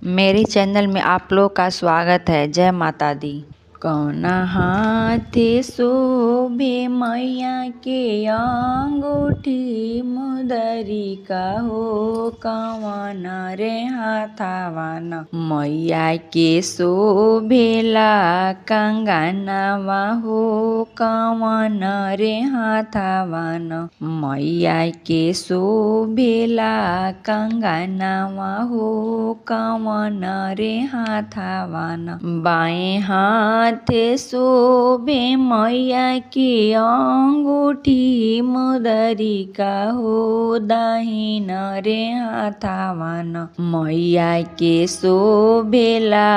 मेरे चैनल में आप लोग का स्वागत है। जय माता दी। कौना हाथे शोभे मैया के अंगूठी मुदरी का हो, कवन रे हाथावान मैया के शोभेला कंगनवा हो, कवन रे हाथावान मैया के शोभेला कंगनवा हो, कवन रे हाथावान बाएं हाथे शोभे मैया की अंगूठी मुदरी का हो, दाहिन रे हाथावान मैया के शोभेला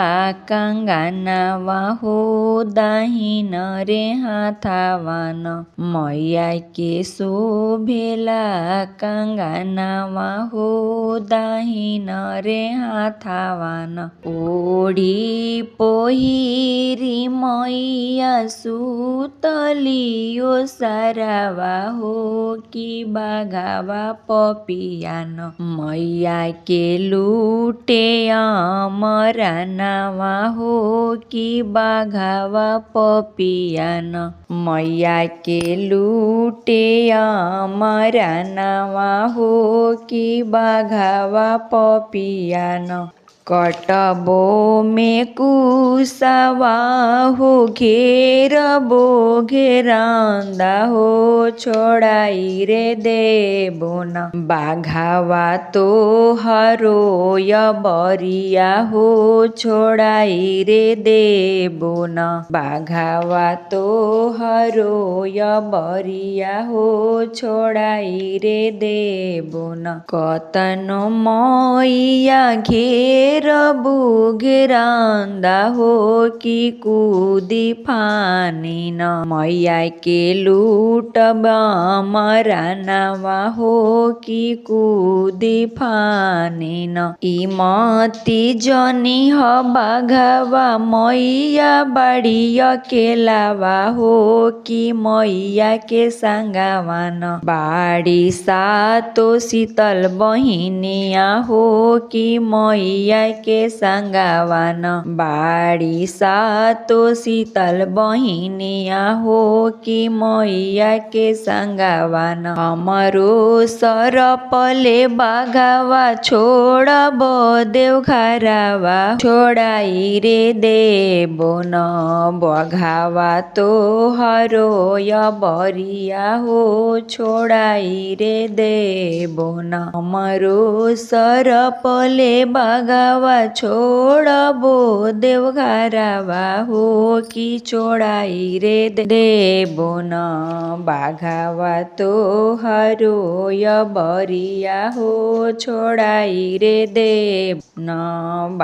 कंगनवा हो, दाहिन रे हाथावान मैया के शोभेला कंगनवा हो, दाहिन रे हाथावान ओढ़ी पोहिरी मैया सुतलियो सरवा हो, कि बाघावा पपियान मैया के लूटे अमरनवा हो, कि बाघावा पपियान मैया के लूटे अमरनवा हो, कि बाघावा पपियान कटबो में कुसवा हो, घेरबो घेरांदा हो, छोड़ाई रे देबो न बाघावा तो हरोय बरिया हो, छोड़ाई रे देबो न बाघावा तो हरोय बरिया हो, छोड़ाई रे देबो न कतनो मैया घेरबो घेरांदा हो, कि कूदी फानी न मैया के लूटबा मरनवा हो, कि कूदी फानी न इमती जनी ह बाघवा मैया बड़ी अकेलावा हो, कि मैया के संगवान बाड़ी सातो शीतल बहिनिया हो, कि मैया के संगवान बाड़ी सातो शीतल बहिनिया हो, कि मैया के संगवान हमरो सरपले बाघावा छोड़ब देवघरवा, छोड़ाई रे देबो न बघावा तो हरोय बरिया हो, छोड़ाई रे देबो न हमरो सरपले बाघावा छोड़बो देवघरवा हो, कि छोड़ाई रे देबो न बाघावा तो हरोय बरिया हो, छोड़ाई रे देबो न